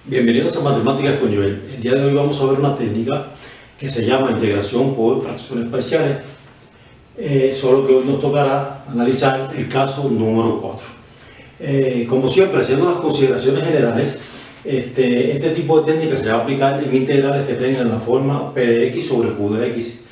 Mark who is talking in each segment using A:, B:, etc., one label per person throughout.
A: Bienvenidos a Matemáticas con Joel. El día de hoy vamos a ver una técnica que se llama integración por fracciones parciales, solo que hoy nos tocará analizar el caso número 4. Como siempre, haciendo las consideraciones generales, este tipo de técnica se va a aplicar en integrales que tengan la forma p de x sobre q de x,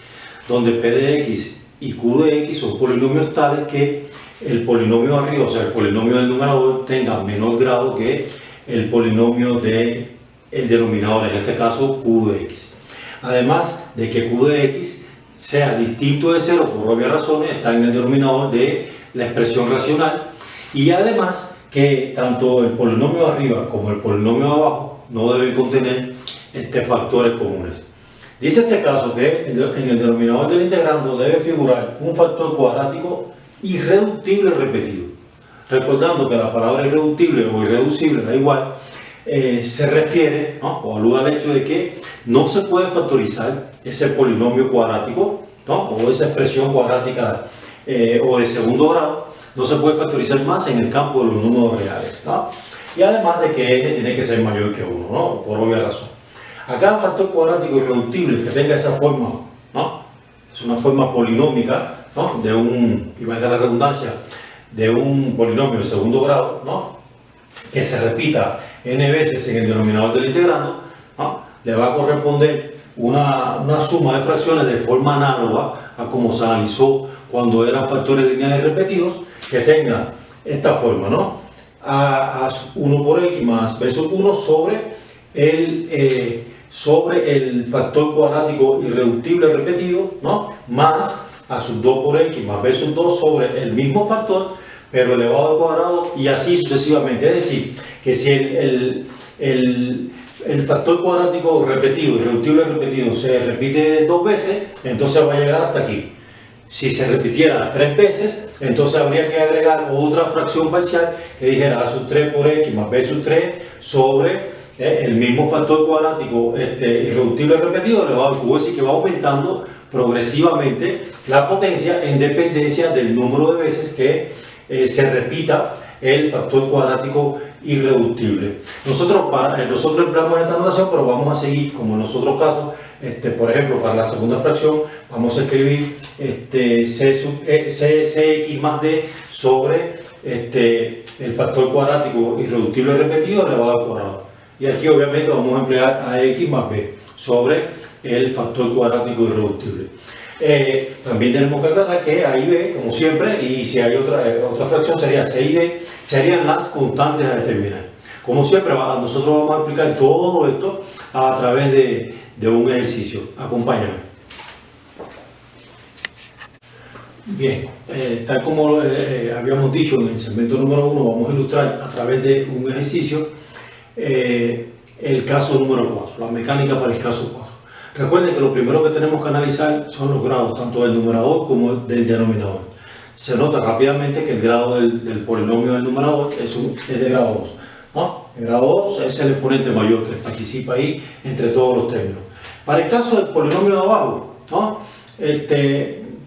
A: donde p de x y q de x son polinomios tales que el polinomio arriba, o sea, el polinomio del numerador, tenga menor grado que el polinomio del denominador, en este caso q de x. Además de que q de x sea distinto de 0 por obvias razones, está en el denominador de la expresión racional, y además que tanto el polinomio arriba como el polinomio abajo no deben contener factores comunes. Dice este caso que en el denominador del integrando debe figurar un factor cuadrático irreductible repetido. Recordando que la palabra irreductible o irreducible, da igual, se refiere, ¿no?, o alude al hecho de que no se puede factorizar ese polinomio cuadrático, ¿no?, o esa expresión cuadrática o de segundo grado, no se puede factorizar más en el campo de los números reales, ¿no? Y además de que n tiene que ser mayor que 1, ¿no?, por obvia razón. Acá el factor cuadrático irreductible que tenga esa forma, ¿no?, es una forma polinómica, ¿no?, de un, y valga la redundancia, de un polinomio de segundo grado, ¿no?, que se repita n veces en el denominador del integrando, ¿no?, le va a corresponder una suma de fracciones de forma análoga a como se analizó cuando eran factores lineales repetidos, que tenga esta forma, ¿no?, a 1 por x más b sub 1 sobre el factor cuadrático irreductible repetido, ¿no?, más a sub 2 por x más b sub 2 sobre el mismo factor, pero elevado al cuadrado, y así sucesivamente. Es decir, que si el factor cuadrático repetido, irreductible repetido, se repite 2 veces, entonces va a llegar hasta aquí. Si se repitiera 3 veces, entonces habría que agregar otra fracción parcial que dijera a sub 3 por x más b sub 3 sobre el mismo factor cuadrático irreductible repetido elevado al cubo, es decir, que va aumentando progresivamente la potencia en dependencia del número de veces que se repita el factor cuadrático irreductible. Nosotros empleamos esta notación, pero vamos a seguir como en los otros casos. Por ejemplo, para la segunda fracción vamos a escribir cx más d sobre el factor cuadrático irreductible repetido elevado al cuadrado. Y aquí obviamente vamos a emplear a x más b sobre el factor cuadrático irreductible. También tenemos que aclarar que a y b, como siempre, y si hay otra fracción sería c y d, serían las constantes a determinar. Como siempre, nosotros vamos a explicar todo esto a través de un ejercicio. Acompáñame. Bien, tal como habíamos dicho en el segmento número 1, vamos a ilustrar a través de un ejercicio el caso número 4, la mecánica para el caso 4. Recuerden que lo primero que tenemos que analizar son los grados, tanto del numerador como del denominador. Se nota rápidamente que el grado del polinomio del numerador es de grado 2, ¿no? El grado 2 es el exponente mayor que participa ahí entre todos los términos. Para el caso del polinomio de abajo, ¿no?,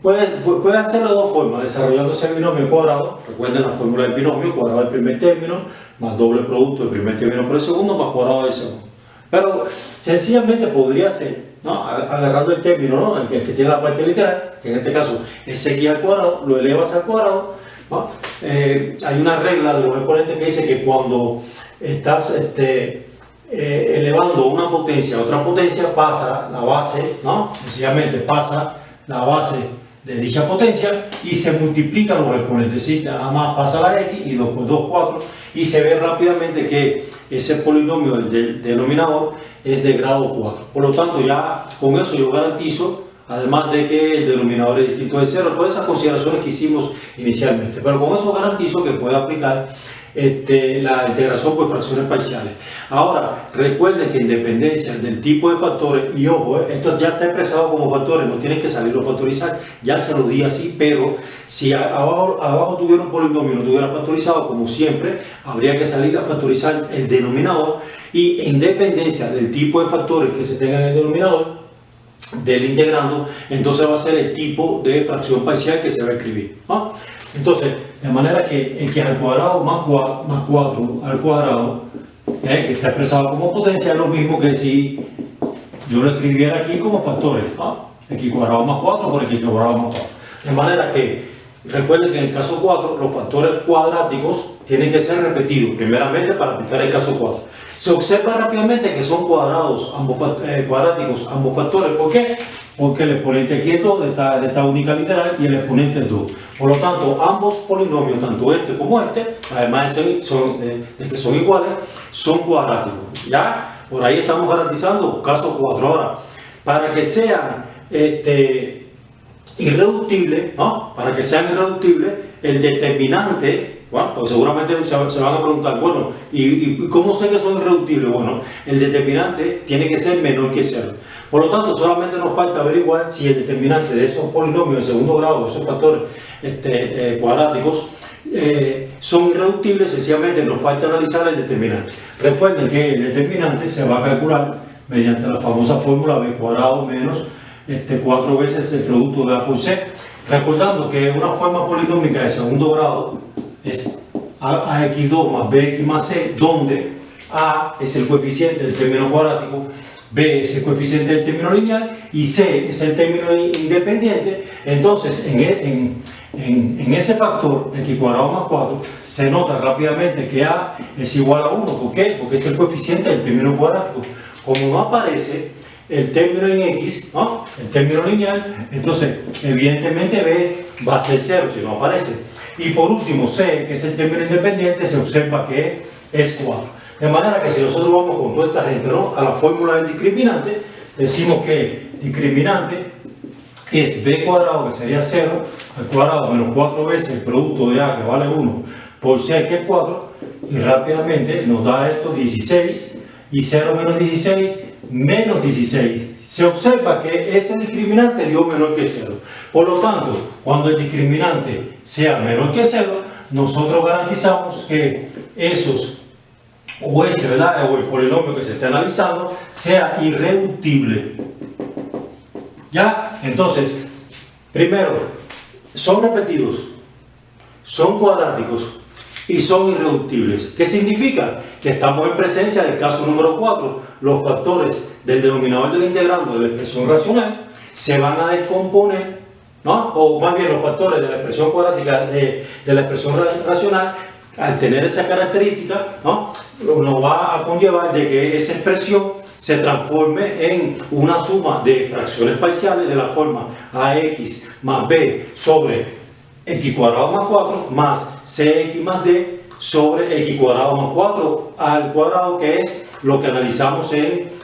A: puede hacerlo de dos formas: desarrollándose el binomio cuadrado. Recuerden la fórmula del binomio: cuadrado del primer término más doble producto del primer término por el segundo más cuadrado del segundo. Pero sencillamente podría ser, ¿no?, agarrando el término, ¿no?, el que tiene la parte literal, que en este caso es x al cuadrado, lo elevas al cuadrado, ¿no? Hay una regla de los exponentes que dice que cuando estás elevando una potencia a otra potencia, pasa la base, ¿no?, sencillamente pasa la base de dicha potencia y se multiplican los exponentes, ¿sí? Nada más pasa la x y 2 por 2, 4, y se ve rápidamente que ese polinomio del denominador es de grado 4. Por lo tanto, ya con eso yo garantizo, además de que el denominador es distinto de 0, todas esas consideraciones que hicimos inicialmente, pero con eso garantizo que puedo aplicar la integración por fracciones parciales. Ahora, recuerden que en dependencia del tipo de factores, y ojo, esto ya está expresado como factores, no tienen que salirlo a factorizar, ya se lo di así, pero si abajo tuviera un polinomio y no tuviera factorizado, como siempre, habría que salir a factorizar el denominador, y en dependencia del tipo de factores que se tengan en el denominador, del integrando, entonces va a ser el tipo de fracción parcial que se va a escribir, ¿no? Entonces, de manera que x al cuadrado más 4 al cuadrado, que está expresado como potencia, es lo mismo que si yo lo escribiera aquí como factores, ¿no? X cuadrado más 4 por x cuadrado más 4. De manera que, recuerden que en el caso 4, los factores cuadráticos tienen que ser repetidos, primeramente para aplicar el caso 4. Se observa rápidamente que son cuadrados, cuadráticos ambos factores. ¿Por qué? Porque el exponente aquí es 2 de esta única literal y el exponente es 2. Por lo tanto, ambos polinomios, tanto este como este, además de que son iguales, son cuadráticos. ¿Ya? Por ahí estamos garantizando caso 4. Ahora, para que sean irreductibles, ¿no? Para que sean irreductibles, el determinante, bueno, pues seguramente se van a preguntar, bueno, ¿y cómo sé que son irreductibles? Bueno, el determinante tiene que ser menor que 0. Por lo tanto, solamente nos falta averiguar si el determinante de esos polinomios de segundo grado, esos factores cuadráticos, son irreductibles. Sencillamente nos falta analizar el determinante. Recuerden que el determinante se va a calcular mediante la famosa fórmula b cuadrado menos 4 veces el producto de a por c. Recordando que una forma polinómica de segundo grado es ax2 más bx más c, donde a es el coeficiente del término cuadrático, b es el coeficiente del término lineal y c es el término independiente. Entonces, en ese factor, x cuadrado más 4, se nota rápidamente que a es igual a 1. ¿Por qué? Porque es el coeficiente del término cuadrático. Como no aparece el término en x, ¿no? El término lineal, entonces evidentemente b va a ser 0 si no aparece. Y por último, c, que es el término independiente, se observa que es 4. De manera que si nosotros vamos con toda esta gente, ¿no?, a la fórmula del discriminante, decimos que discriminante es b cuadrado, que sería 0, al cuadrado menos 4 veces el producto de a, que vale 1, por c, que es 4, y rápidamente nos da esto 16, y 0 menos 16, menos 16. Se observa que ese discriminante dio menor que 0. Por lo tanto, cuando el discriminante sea menor que 0, nosotros garantizamos que esos, o ese, ¿verdad?, o el polinomio que se esté analizando, sea irreductible. ¿Ya? Entonces, primero, son repetidos, son cuadráticos y son irreductibles. ¿Qué significa? Que estamos en presencia del caso número 4. Los factores del denominador del integrando de la expresión racional se van a descomponer, ¿no? O más bien los factores de la expresión cuadrática de la expresión racional, al tener esa característica, ¿no?, nos va a conllevar de que esa expresión se transforme en una suma de fracciones parciales de la forma ax más b sobre x cuadrado más 4 más cx más d sobre x cuadrado más 4 al cuadrado, que es lo que analizamos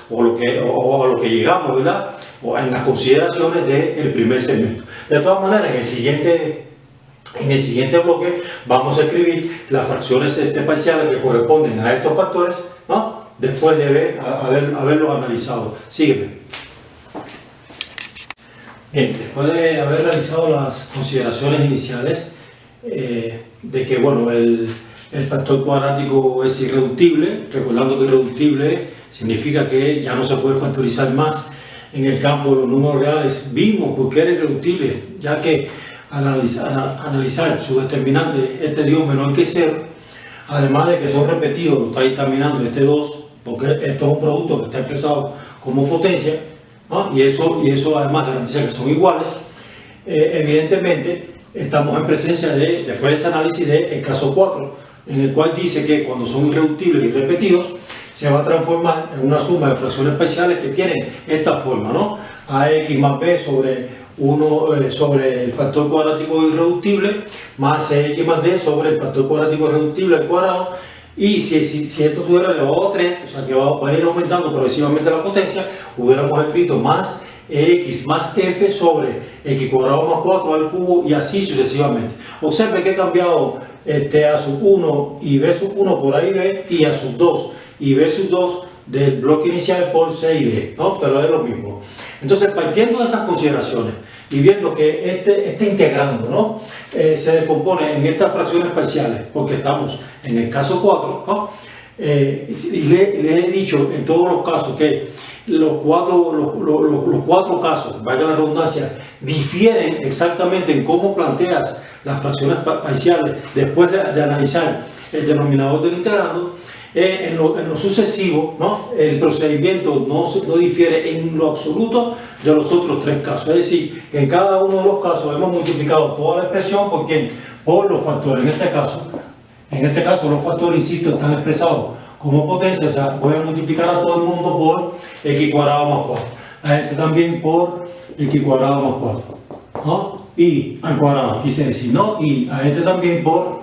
A: o lo que llegamos, ¿verdad?, o en las consideraciones del primer segmento. De todas maneras, en el siguiente bloque vamos a escribir las fracciones parciales que corresponden a estos factores, ¿no?, después de haberlos analizado. Sígueme. Bien, después de haber realizado las consideraciones iniciales de que, bueno, el factor cuadrático es irreductible, recordando que irreductible significa que ya no se puede factorizar más en el campo de los números reales. Vimos por qué era irreductible, ya que al analizar su determinante, este dio menor que 0, además de que son repetidos, lo está dictaminando este 2, porque esto es un producto que está expresado como potencia, ¿no?, y eso además garantiza que son iguales. Evidentemente estamos en presencia después de ese análisis del caso 4, en el cual dice que cuando son irreductibles y repetidos se va a transformar en una suma de fracciones parciales que tienen esta forma, ¿no?, ax más b sobre 1 sobre el factor cuadrático irreductible más cx más d sobre el factor cuadrático irreductible al cuadrado. Y si esto tuviera elevado a 3, o sea que va a ir aumentando progresivamente la potencia, hubiéramos escrito más x más f sobre x cuadrado más 4 al cubo, y así sucesivamente. Observe que he cambiado a sub 1 y b sub 1 por a y b, y a sub 2 y b sub 2 del bloque inicial por c y d, ¿no?, pero es lo mismo. Entonces, partiendo de esas consideraciones y viendo que este integrando, ¿no?, se descompone en estas fracciones parciales, porque estamos en el caso 4, ¿no?, y le he dicho en todos los casos que los cuatro casos, valga la redundancia, difieren exactamente en cómo planteas las fracciones parciales después de analizar el denominador del integrando. En lo sucesivo, ¿no? El procedimiento no difiere en lo absoluto de los otros tres casos. Es decir, que en cada uno de los casos hemos multiplicado toda la expresión por los factores. En este caso los factores, insisto, están expresados como potencia. O sea, voy a multiplicar a todo el mundo por x cuadrado más 4. A este también por x cuadrado más 4. ¿No? Y al cuadrado, quise decir, ¿no? Y a este también por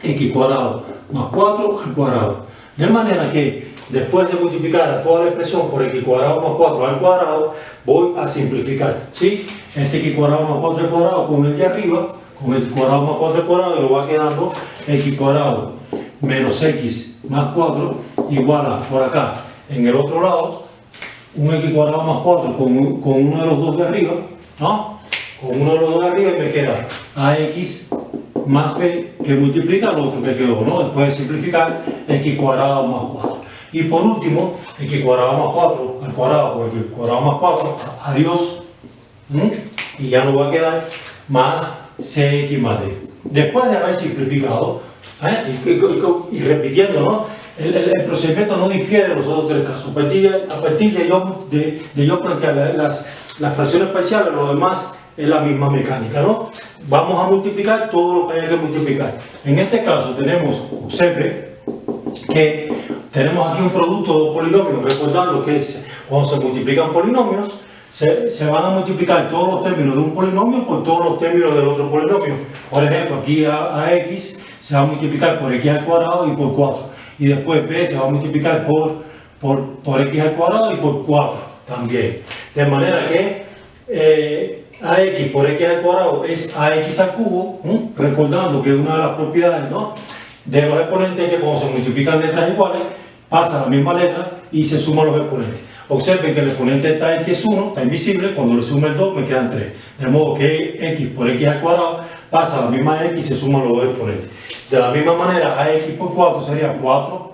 A: x cuadrado más 4 al cuadrado. De manera que después de multiplicar a toda la expresión por x cuadrado más 4 al cuadrado, voy a simplificar, ¿sí? Este x cuadrado más 4 al cuadrado con el de arriba, con el cuadrado más 4 al cuadrado, y lo va quedando x cuadrado menos x más 4 igual a, por acá, en el otro lado, un x cuadrado más 4 con uno de los dos de arriba, ¿no? Con uno de los dos de arriba, y me queda ax más b, que multiplica lo otro que quedó, ¿no? Después de simplificar, x cuadrado más 4. Y por último, x cuadrado más 4 al cuadrado con x cuadrado más 4, adiós. Y ya nos va a quedar más cx más d. Después de haber simplificado, y repitiendo, ¿no? El procedimiento no difiere de los otros tres casos. A partir de yo plantear las fracciones parciales, lo demás es la misma mecánica, ¿no? Vamos a multiplicar todo lo que haya que multiplicar. En este caso tenemos, observe, que tenemos aquí un producto de dos polinomios, recordando que cuando se multiplican polinomios, se van a multiplicar todos los términos de un polinomio por todos los términos del otro polinomio. Por ejemplo, aquí a x se va a multiplicar por x al cuadrado y por 4. Y después b se va a multiplicar por x al cuadrado y por 4 también. De manera que ax por x al cuadrado es ax al cubo, recordando que una de las propiedades, ¿no?, de los exponentes es que cuando se multiplican letras iguales, pasa la misma letra y se suman los exponentes. Observen que el exponente de esta x es 1, está invisible, cuando le sumo el 2 me quedan 3. De modo que x por x al cuadrado pasa la misma x y se suman los dos exponentes. De la misma manera, ax por 4 sería 4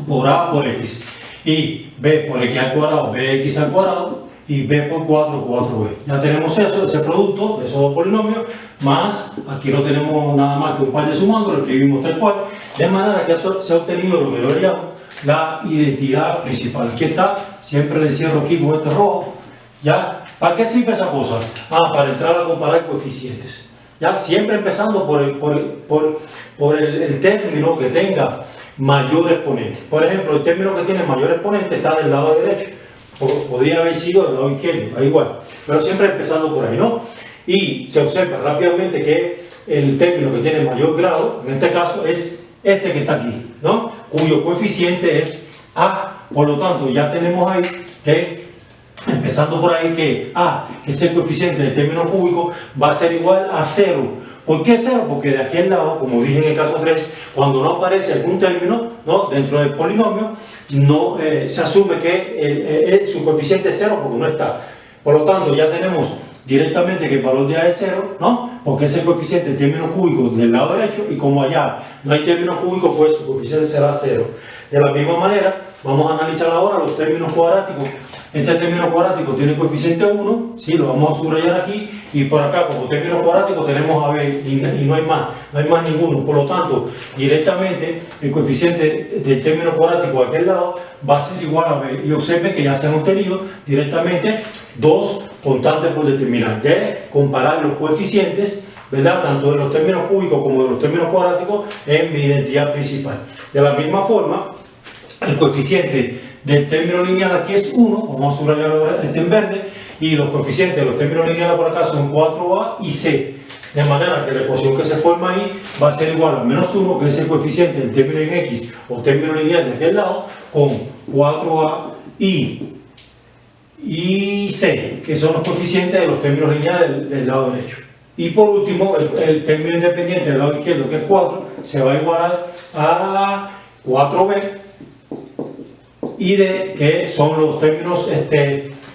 A: por a por x. Y b por x al cuadrado, bx al cuadrado, y b por 4, 4b. Ya tenemos eso, ese producto de esos dos polinomios, más, aquí no tenemos nada más que un par de sumandos, lo escribimos tal cual, de manera que se ha obtenido lo que yo llamo la identidad principal. Aquí está, siempre le cierro aquí con este rojo, ¿ya? ¿Para qué sirve esa cosa? Para entrar a comparar coeficientes, ¿ya? Siempre empezando por el término que tenga mayor exponente. Por ejemplo, el término que tiene mayor exponente está del lado derecho. Podría haber sido del lado izquierdo, da igual, pero siempre empezando por ahí, ¿no? Y se observa rápidamente que el término que tiene mayor grado, en este caso, es este que está aquí, ¿no? Cuyo coeficiente es a. Por lo tanto, ya tenemos ahí que, empezando por ahí, que a, que es el coeficiente del término cúbico, va a ser igual a 0. ¿Por qué 0? Porque de aquí al lado, como dije en el caso 3, cuando no aparece algún término, ¿no?, dentro del polinomio, no, se asume que su coeficiente es 0 porque no está. Por lo tanto, ya tenemos directamente que el valor de a es 0, ¿no?, porque es el coeficiente del término cúbico del lado derecho, y como allá no hay término cúbico, pues su coeficiente será 0. De la misma manera, vamos a analizar ahora los términos cuadráticos. Este término cuadrático tiene coeficiente 1, ¿sí? Lo vamos a subrayar aquí, y por acá como término cuadrático tenemos a b, y no hay más ninguno. Por lo tanto, directamente el coeficiente del término cuadrático de aquel lado va a ser igual a b. Y observen que ya se han obtenido directamente dos constantes por determinar. De comparar los coeficientes, ¿verdad?, tanto de los términos cúbicos como de los términos cuadráticos, en mi identidad principal. De la misma forma, el coeficiente del término lineal aquí es 1, vamos a subrayar este en verde, y los coeficientes de los términos lineales por acá son 4a y c. De manera que la ecuación que se forma ahí va a ser igual a menos 1, que es el coeficiente del término en x o término lineal de aquel lado, con 4a y c, que son los coeficientes de los términos lineales del lado derecho. Y por último, el término independiente del lado izquierdo, que es 4, se va a igualar a 4b y d, que son los términos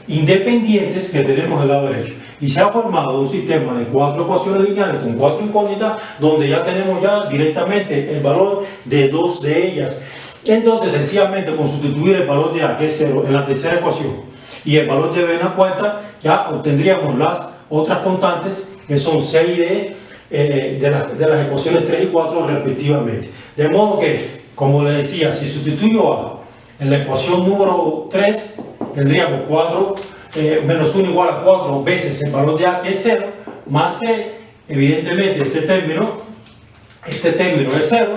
A: independientes que tenemos del lado derecho. Y se ha formado un sistema de 4 ecuaciones lineales con 4 incógnitas, donde ya tenemos ya directamente el valor de 2 de ellas. Entonces, sencillamente con sustituir el valor de A, que es 0, en la tercera ecuación, y el valor de B en la cuarta, ya obtendríamos las otras constantes, que son C y D, de las ecuaciones 3 y 4 respectivamente. De modo que, como les decía, si sustituyo A en la ecuación número 3, tendríamos 4 menos 1 igual a 4 veces el valor de A, que es 0, más C. Evidentemente este término es 0,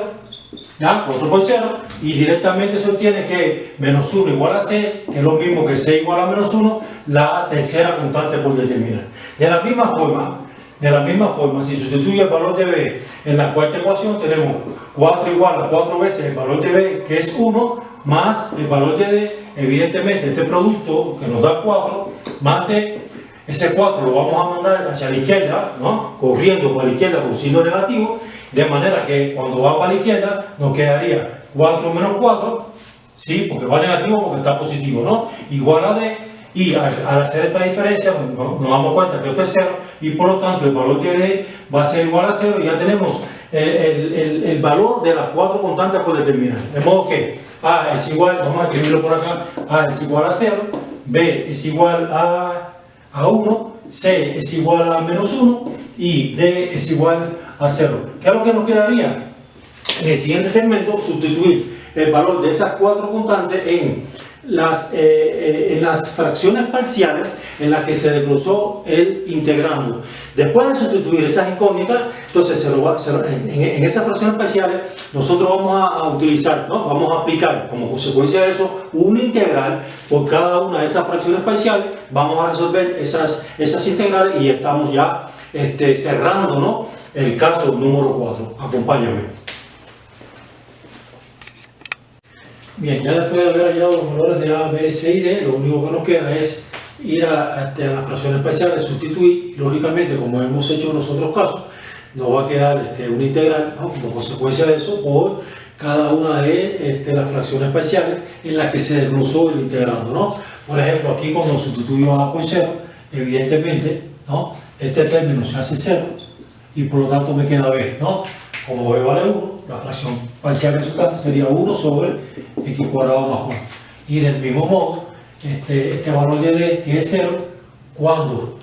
A: ¿ya? 4 por 0, y directamente se obtiene que menos 1 igual a C, que es lo mismo que C igual a menos 1, la tercera constante por determinar. De la misma forma, si sustituyo el valor de B en la cuarta ecuación, tenemos 4 igual a 4 veces el valor de B, que es 1, más el valor de D. Evidentemente este producto que nos da 4, más D, ese 4 lo vamos a mandar hacia la izquierda, ¿no? Corriendo para la izquierda con signo negativo, de manera que cuando va para la izquierda nos quedaría 4 menos 4, ¿sí? Porque va negativo, porque está positivo, ¿no? Igual a D, y al hacer esta diferencia nos damos cuenta que esto es 0, y por lo tanto el valor de D va a ser igual a 0, y ya tenemos el valor de las 4 constantes por determinar. De modo que A es igual, vamos a escribirlo por acá, A es igual a 0, B es igual a 1, C es igual a menos 1 y D es igual a 0. ¿Qué es lo que nos quedaría? En el siguiente segmento, sustituir el valor de esas 4 constantes en las fracciones parciales en las que se desglosó el integrando. Después de sustituir esas incógnitas, entonces en esas fracciones parciales nosotros vamos a utilizar, ¿no? Vamos a aplicar como consecuencia de eso una integral por cada una de esas fracciones parciales. Vamos a resolver esas integrales y estamos ya cerrando, ¿no? El caso número 4. Acompáñame. Bien, ya después de haber hallado los valores de A, B, C y D, lo único que nos queda es ir a las fracciones parciales, sustituir, y lógicamente, como hemos hecho en los otros casos, nos va a quedar una integral, ¿no? Como consecuencia de eso, por cada una de las fracciones parciales en las que se desglosó el integrando, ¿no? Por ejemplo, aquí cuando sustituyo A por 0, evidentemente, ¿no? Este término se hace 0 y por lo tanto me queda B, ¿no? Como B vale 1, la fracción parcial resultante sería 1 sobre x cuadrado más 1. Y del mismo modo, este valor de D, que es 0, cuando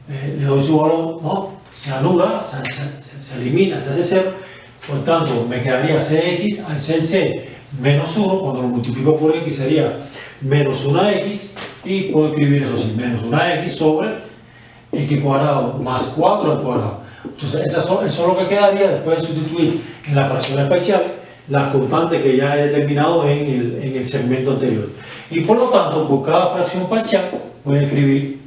A: le doy su valor, ¿no? Se anula, se elimina, se hace 0. Por tanto, me quedaría Cx al ser C menos 1, cuando lo multiplico por x sería menos 1x, y puedo escribir eso así, menos 1x sobre x cuadrado más 4 al cuadrado. Entonces, eso es lo que quedaría después de sustituir en las fracciones parciales las constantes que ya he determinado en el segmento anterior. Y por lo tanto, por cada fracción parcial voy a escribir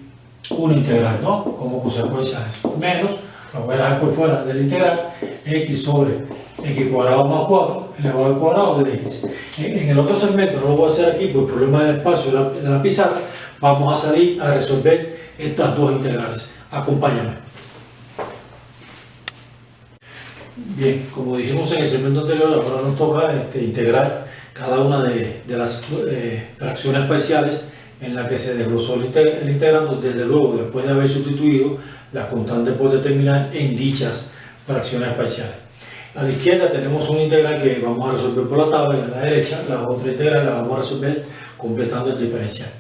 A: una integral, ¿no? Como consecuencia de eso. Menos, lo voy a dejar por fuera del integral, x sobre x cuadrado más 4 elevado al cuadrado de x. En el otro segmento, no lo voy a hacer aquí por problema del espacio de la pizarra, vamos a salir a resolver estas dos integrales. Acompáñame. Bien, como dijimos en el segmento anterior, ahora nos toca integrar cada una de las fracciones parciales en la que se desglosó el integrando, desde luego después de haber sustituido las constantes por determinar en dichas fracciones parciales. A la izquierda tenemos una integral que vamos a resolver por la tabla, y a la derecha la otra integral la vamos a resolver completando el diferencial.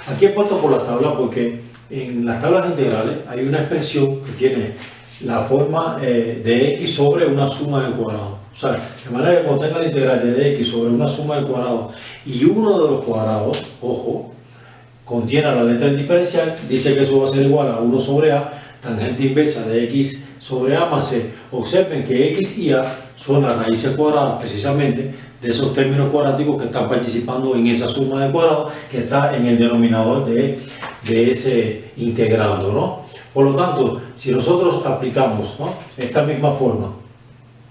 A: Aquí he puesto por la tabla porque en las tablas integrales hay una expresión que tiene la forma de x sobre una suma de cuadrados. O sea, de manera que cuando tenga la integral de dx sobre una suma de cuadrados y uno de los cuadrados, ojo, contiene la letra del diferencial, dice que eso va a ser igual a 1 sobre a, tangente inversa de x sobre a más c. Observen que x y a son las raíces cuadradas precisamente de esos términos cuadráticos que están participando en esa suma de cuadrados que está en el denominador de ese integrando, ¿no? Por lo tanto, si nosotros aplicamos, ¿no? Esta misma forma,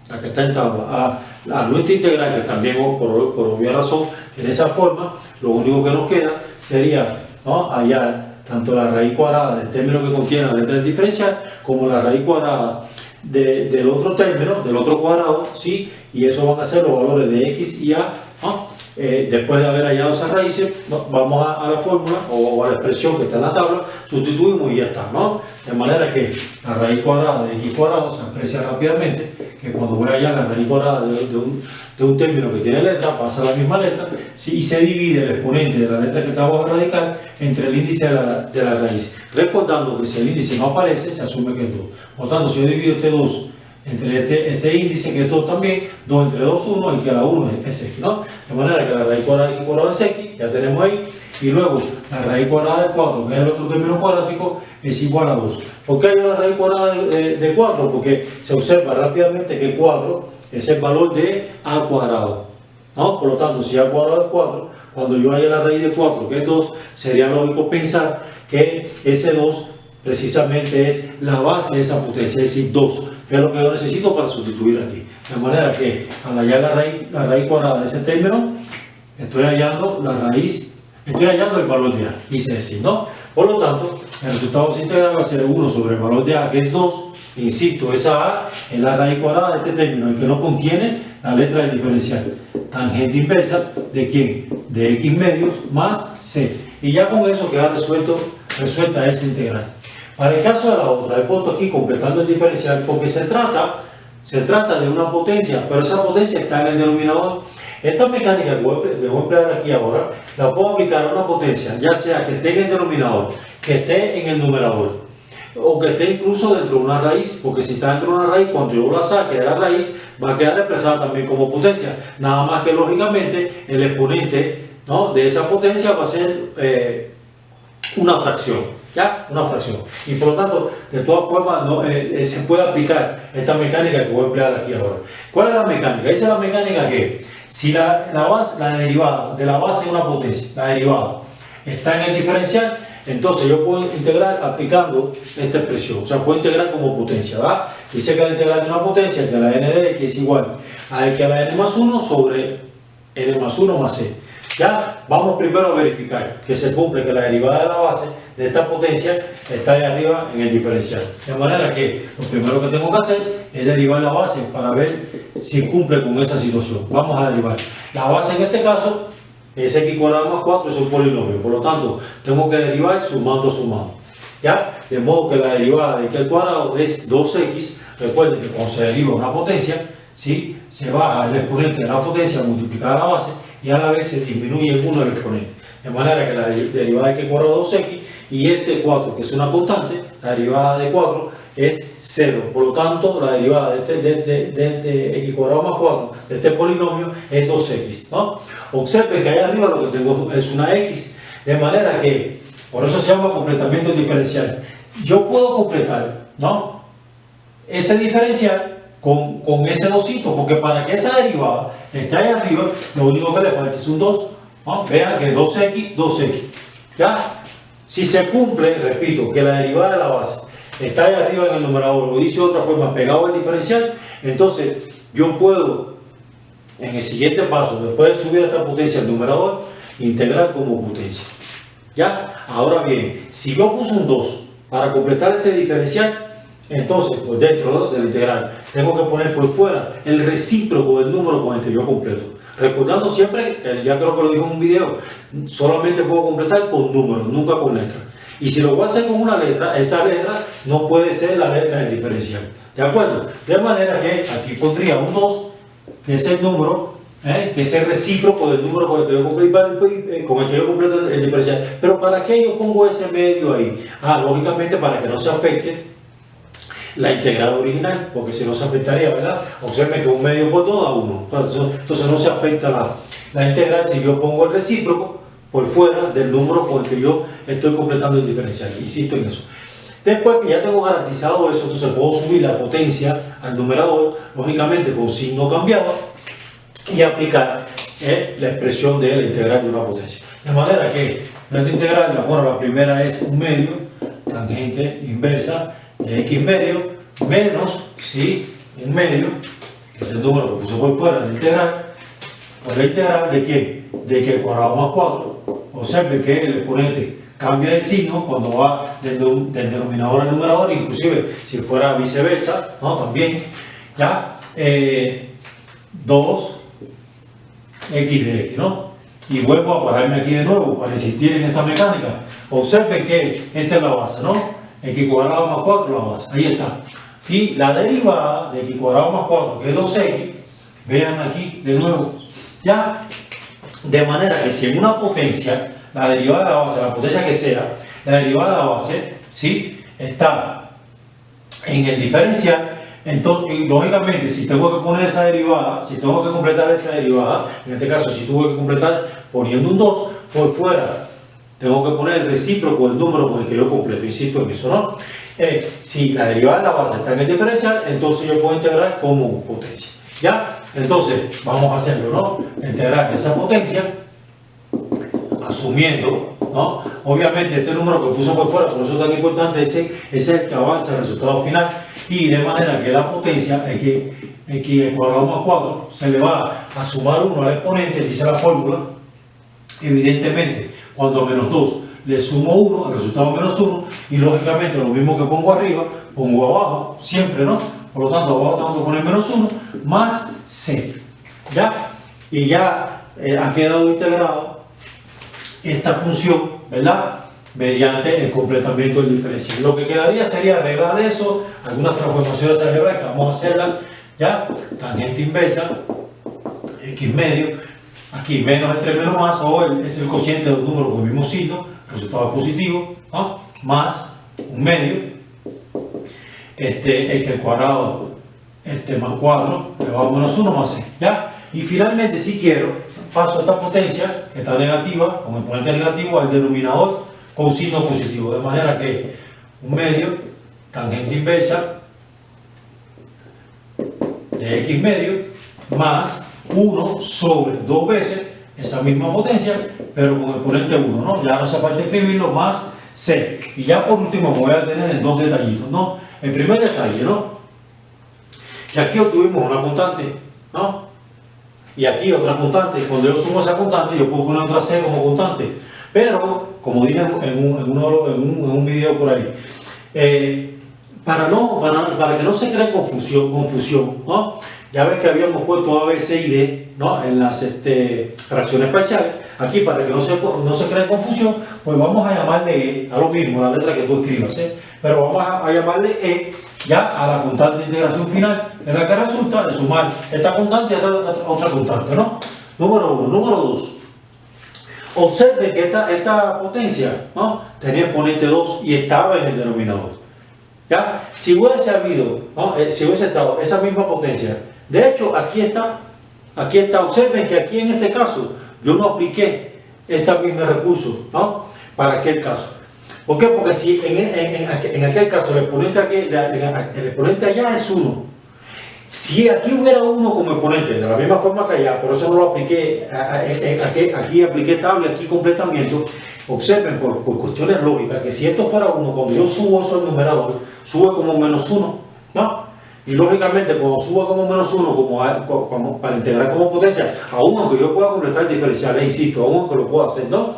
A: la que está en tabla, a nuestra integral, que también por obvia razón, en esa forma, lo único que nos queda sería, ¿no? Hallar tanto la raíz cuadrada del término que contiene la letra del diferencial, como la raíz cuadrada del otro término, del otro cuadrado, ¿sí? Y eso van a ser los valores de x y a, ¿no? después de haber hallado esas raíces, vamos a la fórmula o a la expresión que está en la tabla, sustituimos y ya está, ¿no? De manera que la raíz cuadrada de x cuadrado se aprecia rápidamente, que cuando voy a hallar la raíz cuadrada de un término que tiene letra, pasa la misma letra, ¿sí? Y se divide el exponente de la letra que está bajo radical entre el índice de la raíz. Recordando que si el índice no aparece, se asume que es 2. Por lo tanto, si yo divido este 2 entre este índice, que es 2 también, 2 entre 2, 1, y que la 1 es x, ¿no? De manera que la raíz cuadrada de x cuadrado es x, ya tenemos ahí, y luego la raíz cuadrada de 4, que es el otro término cuadrático, es igual a 2. ¿Por qué hay la raíz cuadrada de 4? Porque se observa rápidamente que 4 es el valor de a cuadrado, ¿no? Por lo tanto, si a cuadrado es 4, cuando yo haya la raíz de 4, que es 2, sería lógico pensar que ese 2 precisamente es la base de esa potencia, es decir, 2, que es lo que yo necesito para sustituir aquí. De manera que al hallar la raíz cuadrada de ese término, estoy hallando el valor de a, quise decir, ¿no? Por lo tanto, el resultado se integra va a ser 1 sobre el valor de a, que es 2. Insisto, esa a es la raíz cuadrada de este término, el que no contiene la letra del diferencial. Tangente inversa, ¿de quién? De x medios más c. Y ya con eso queda resuelta esa integral. Para el caso de la otra, he puesto aquí completando el diferencial porque se trata de una potencia, pero esa potencia está en el denominador. Esta mecánica que voy a emplear aquí ahora, la puedo aplicar a una potencia, ya sea que esté en el denominador, que esté en el numerador, o que esté incluso dentro de una raíz, porque si está dentro de una raíz, cuando yo la saque de la raíz, va a quedar expresada también como potencia. Nada más que lógicamente el exponente, ¿no?, de esa potencia va a ser una fracción. ¿Ya? Una fracción. Y por lo tanto, de todas formas, se puede aplicar esta mecánica que voy a emplear aquí ahora. ¿Cuál es la mecánica? Esa es la mecánica que, si la derivada de la base de una potencia, la derivada, está en el diferencial, entonces yo puedo integrar aplicando esta expresión. O sea, puedo integrar como potencia, ¿verdad? Dice que la integral de una potencia, que la n de x es igual a x a la n más 1 sobre n más 1 más c. Ya, vamos primero a verificar que se cumple, que la derivada de la base de esta potencia está ahí arriba en el diferencial. De manera que lo primero que tengo que hacer es derivar la base para ver si cumple con esa situación. Vamos a derivar. La base en este caso es x cuadrado más 4, es un polinomio. Por lo tanto, tengo que derivar sumando. ¿Ya? De modo que la derivada de x al cuadrado es 2x. Recuerden que cuando se deriva una potencia, ¿sí?, se baja el exponente de la potencia a multiplicar la base y a la vez se disminuye el 1 del exponente. De manera que la derivada de x cuadrado es 2x y este 4, que es una constante, la derivada de 4 es 0. Por lo tanto, la derivada de x cuadrado más 4, de este polinomio, es 2x, ¿no? Observen que ahí arriba lo que tengo es una x, de manera que, por eso se llama completamiento diferencial. Yo puedo completar, ¿no?, ese diferencial con ese dosito, porque para que esa derivada esté ahí arriba, lo único que le falta es un 2, ¿no? Vean que 2x, ¿ya? Si se cumple, repito, que la derivada de la base está ahí arriba en el numerador, o dicho de otra forma, pegado al diferencial, entonces yo puedo, en el siguiente paso, después de subir esta potencia al numerador, integrar como potencia. ¿Ya? Ahora bien, si yo puse un 2 para completar ese diferencial, entonces, pues dentro de la integral, tengo que poner por fuera el recíproco del número con el que yo completo. Recordando siempre, ya creo que lo dije en un video, solamente puedo completar con números, nunca con letras. Y si lo voy a hacer con una letra, esa letra no puede ser la letra del diferencial. ¿De acuerdo? De manera que aquí pondría un 2, que es el número, que es el recíproco del número con el que yo completo el diferencial. Pero ¿para qué yo pongo ese medio ahí? Lógicamente para que no se afecte la integral original, porque si no se afectaría, ¿verdad? Observen que un medio por 2 da 1. Entonces no se afecta la integral si yo pongo el recíproco por fuera del número con el que yo estoy completando el diferencial. Insisto en eso. Después que ya tengo garantizado eso, entonces puedo subir la potencia al numerador, lógicamente con signo cambiado, y aplicar la expresión de la integral de una potencia. De manera que nuestra integral, bueno, la primera es un medio, tangente inversa de x medio, menos, ¿sí?, un medio, que es el número que puse por fuera de la integral, por la integral de ¿qué? De x al cuadrado más 4. Observe que el exponente cambia de signo cuando va del denominador al numerador, inclusive si fuera viceversa, ¿no?, también, ¿ya? 2x de x, ¿no? y vuelvo a pararme aquí de nuevo para insistir en esta mecánica. Observen que esta es la base, ¿no? X cuadrado más 4 es la base, ahí está. Y la derivada de X cuadrado más 4, que es 2X, vean aquí de nuevo, ya. De manera que si en una potencia, la derivada de la base, la potencia que sea, la derivada de la base, ¿sí?, está en el diferencial, entonces, lógicamente, si tengo que poner esa derivada, si tengo que completar esa derivada, en este caso, si tuve que completar poniendo un 2 por fuera, tengo que poner el recíproco del número con el que yo completo, insisto en eso, ¿no? Si la derivada de la base está en el diferencial, entonces yo puedo integrar como potencia, ¿ya? Entonces, vamos a hacerlo, ¿no? Integrar esa potencia, asumiendo, ¿no? Obviamente, este número que puse por fuera, por eso es tan importante, ese es el que avanza el resultado final, y de manera que la potencia, X cuadrado más 4, se le va a sumar 1 al exponente, dice la fórmula. Evidentemente, cuando a menos 2 le sumo 1, el resultado menos 1, y lógicamente lo mismo que pongo arriba, pongo abajo, siempre, ¿no? Por lo tanto, abajo tengo que poner menos 1, más C, ¿ya? Y ya ha quedado integrado esta función, ¿verdad?, mediante el completamiento del diferencial. Lo que quedaría sería arreglar eso, algunas transformaciones algebraicas, vamos a hacerlas, ¿ya? Tangente inversa, X medio, aquí menos entre menos más, o es el cociente del número con el mismo signo, resultado positivo, ¿no?, más un medio, X al cuadrado, más 4, elevado a menos 1 más C, ¿ya? Y finalmente, si quiero, paso esta potencia, que está negativa, como exponente negativo, al denominador con signo positivo, de manera que un medio, tangente inversa de X medio, más 1 sobre 2 veces esa misma potencia, pero con exponente 1, ¿no? Ya no hace falta escribirlo, más C. Y ya por último me voy a detener en 2 detallitos, ¿no? El primer detalle, ¿no?, que aquí obtuvimos una constante, ¿no?, y aquí otra constante. Cuando yo sumo esa constante, yo puedo poner otra C como constante, pero como dije en un video por ahí, para que no se cree confusión, ¿no? Ya ves que habíamos puesto A, B, C y D, ¿no?, en las fracciones parciales. Aquí, para que no se cree confusión, pues vamos a llamarle E, a lo mismo, la letra que tú escribas, pero vamos a llamarle E ya a la constante de integración final, en la que resulta de sumar esta constante y esta otra constante, ¿no? Número 1. Número 2. Observe que esta potencia, ¿no?, tenía exponente 2 y estaba en el denominador, ¿ya? Si hubiese habido, ¿no?, si hubiese estado esa misma potencia, de hecho, aquí está. Observen que aquí en este caso yo no apliqué este mismo recurso, ¿no?, para aquel caso. ¿Por qué? Porque si en aquel caso el exponente allá es 1, si aquí hubiera 1 como exponente, de la misma forma que allá, por eso no lo apliqué, aquí apliqué tabla, aquí completamiento. Observen por cuestiones lógicas que si esto fuera 1, cuando yo subo eso al numerador, sube como menos 1, ¿no? Y lógicamente cuando suba como menos 1, como para integrar como potencia, aún aunque yo pueda completar el diferencial, insisto, aún aunque lo pueda hacer, ¿no?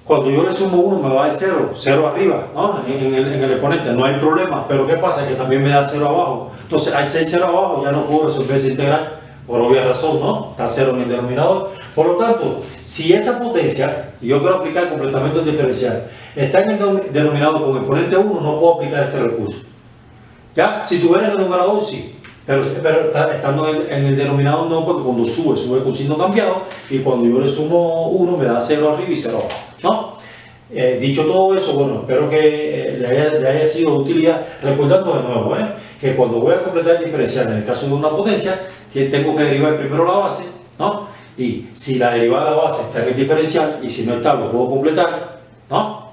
A: Cuando yo le sumo 1 me va a dar 0 arriba, ¿no?, en el exponente, no hay problema, pero ¿qué pasa? Que también me da 0 abajo. Entonces, al ser 0 abajo ya no puedo resolver ese integral, por obvia razón, ¿no? Está 0 en el denominador. Por lo tanto, si esa potencia, y yo quiero aplicar el completamiento diferencial, está en el denominador con exponente 1, no puedo aplicar este recurso. ¿Ya? Si tuviera en el numerador, sí. Pero estando en el denominador no, porque cuando sube con signo cambiado, y cuando yo le sumo 1 me da 0 arriba y 0 abajo, ¿no? Dicho todo eso, bueno, espero que le haya sido de utilidad. Recordando de nuevo, que cuando voy a completar el diferencial, en el caso de una potencia, tengo que derivar primero la base, ¿no? Y si la derivada de la base está en el diferencial, y si no está, lo puedo completar, ¿no?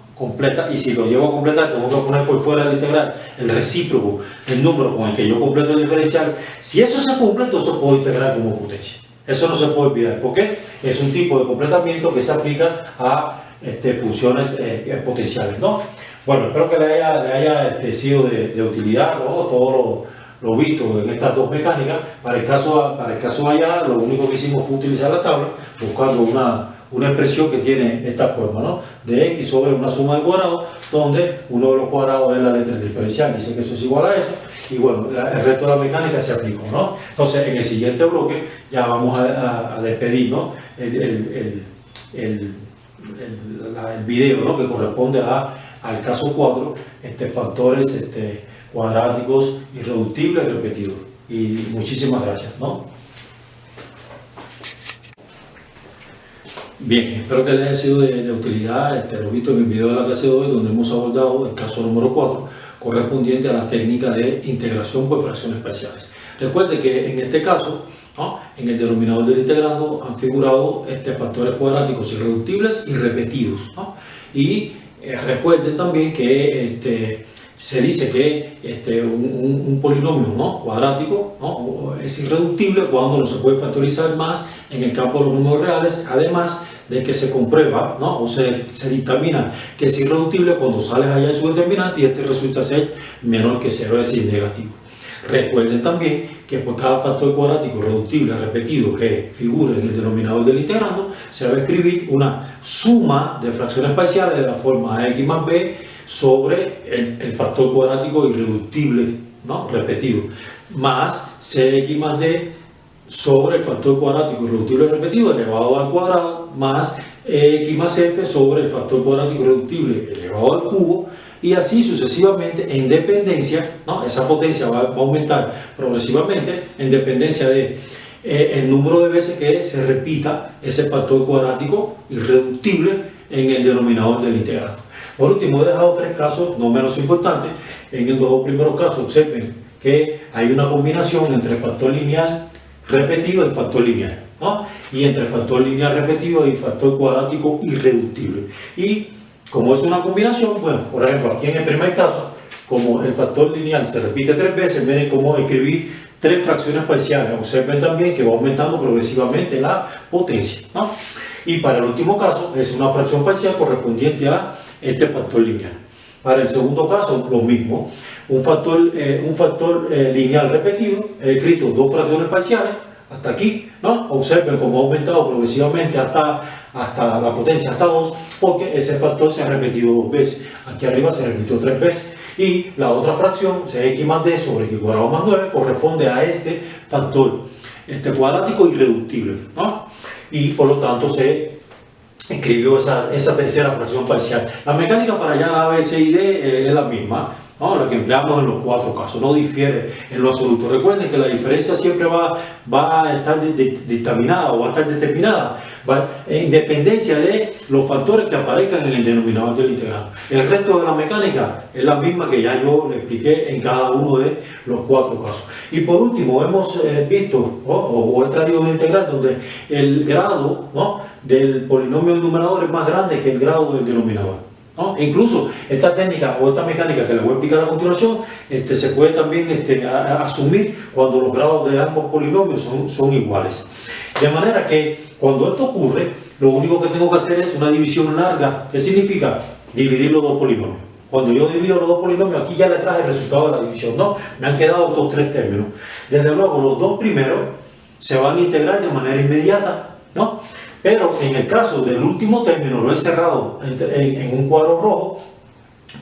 A: Y si lo llevo a completar, tengo que poner por fuera del integral el recíproco del número con el que yo completo el diferencial. Si eso se completa, eso puedo integrar como potencia. Eso no se puede olvidar, porque es un tipo de completamiento que se aplica a funciones potenciales, ¿no? Bueno, espero que le haya sido de utilidad, ¿no?, todo lo visto en estas dos mecánicas. Para el caso allá, lo único que hicimos fue utilizar la tabla, buscando una expresión que tiene esta forma, ¿no? De x sobre una suma de cuadrados, donde uno de los cuadrados es la letra diferencial, dice que eso es igual a eso, y bueno, el resto de la mecánica se aplicó, ¿no? Entonces, en el siguiente bloque ya vamos a despedir, ¿no? el video, ¿no? Que corresponde al caso 4, factores cuadráticos irreductibles repetidos. Y muchísimas gracias, ¿no? Bien, espero que les haya sido de utilidad lo visto en el video de la clase de hoy, donde hemos abordado el caso número 4, correspondiente a la técnica de integración por fracciones parciales. Recuerden que en este caso, ¿no? En el denominador del integrando han figurado factores cuadráticos irreductibles y repetidos, ¿no? Y recuerden también que se dice que un polinomio, ¿no? Cuadrático, ¿no? Es irreductible cuando no se puede factorizar más en el campo de los números reales, además de que se comprueba, ¿no? O se dictamina que es irreductible cuando sales allá de su determinante y resulta ser menor que 0, es decir, negativo. Recuerden también que por cada factor cuadrático reductible repetido que figure en el denominador del integrando, se va a escribir una suma de fracciones parciales de la forma ax más b sobre el factor cuadrático irreductible, ¿no? Repetido, más cx más d sobre el factor cuadrático irreductible repetido elevado al cuadrado, más x más f sobre el factor cuadrático irreductible elevado al cubo, y así sucesivamente en dependencia, ¿no? Esa potencia va a aumentar progresivamente en dependencia de el número de veces que se repita ese factor cuadrático irreductible en el denominador del integrando. Por último, he dejado 3 casos no menos importantes. En los 2 primeros casos observen que hay una combinación entre el factor lineal repetido y el factor lineal, ¿no? Y entre el factor lineal repetido y el factor cuadrático irreductible. Y como es una combinación, bueno, por ejemplo, aquí en el primer caso, como el factor lineal se repite 3 veces, miren cómo escribir 3 fracciones parciales. Observen también que va aumentando progresivamente la potencia, ¿no? Y para el último caso, es una fracción parcial correspondiente a este factor lineal. Para el segundo caso, lo mismo. Un factor lineal repetido, he escrito 2 fracciones parciales, hasta aquí, ¿no? Observen cómo ha aumentado progresivamente hasta la potencia, hasta 2, porque ese factor se ha repetido 2 veces. Aquí arriba se repitió 3 veces. Y la otra fracción, x más d sobre x cuadrado más 9, corresponde a este factor cuadrático irreductible, ¿no? Y por lo tanto se escribió esa tercera fracción parcial. La mecánica para allá A, B, C y D es la misma, ¿no? La que empleamos en los 4 casos, no difiere en lo absoluto. Recuerden que la diferencia siempre va a estar dictaminada o va a estar determinada en dependencia de los factores que aparezcan en el denominador del integrando. El resto de la mecánica es la misma que ya yo le expliqué en cada uno de los 4 casos. Y por último, hemos visto o he traído un integral donde el grado, ¿no? del polinomio del numerador es más grande que el grado del denominador, ¿no? E incluso esta técnica o esta mecánica que les voy a explicar a continuación se puede también asumir cuando los grados de ambos polinomios son iguales. De manera que cuando esto ocurre, lo único que tengo que hacer es una división larga. ¿Qué significa? Dividir los 2 polinomios. Cuando yo divido los 2 polinomios, aquí ya le traje el resultado de la división, ¿no? Me han quedado estos 3 términos. Desde luego, los 2 primeros se van a integrar de manera inmediata, ¿no? Pero en el caso del último término lo he encerrado en un cuadro rojo,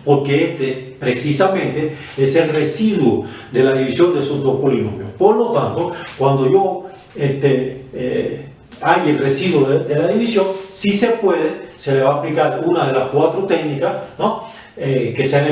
A: porque precisamente es el residuo de la división de esos 2 polinomios. Por lo tanto, cuando yo hay el residuo de la división, si se puede, se le va a aplicar una de las 4 técnicas, ¿no? Que se han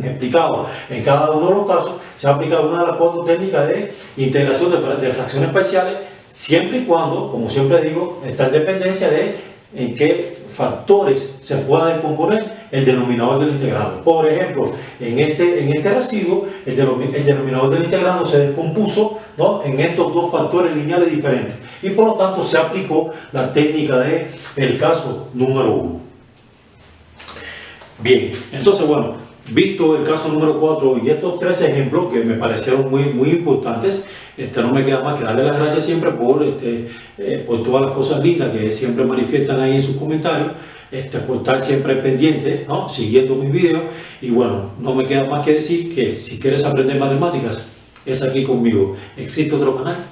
A: explicado en cada uno de los casos. Se va a aplicar una de las 4 técnicas de integración de fracciones parciales, siempre y cuando, como siempre digo, está en dependencia de en qué factores se pueda descomponer el denominador del integrando. Por ejemplo, en este residuo, el denominador del integrando se descompuso, ¿no? en estos 2 factores lineales diferentes, y por lo tanto se aplicó la técnica del caso número 1. Bien, entonces bueno, visto el caso número 4 y estos 3 ejemplos que me parecieron muy importantes, no me queda más que darle las gracias siempre por todas las cosas lindas que siempre manifiestan ahí en sus comentarios, por estar siempre pendiente, ¿no? Siguiendo mis videos. Y bueno, no me queda más que decir que si quieres aprender matemáticas, es aquí conmigo. ¿Existe otro canal?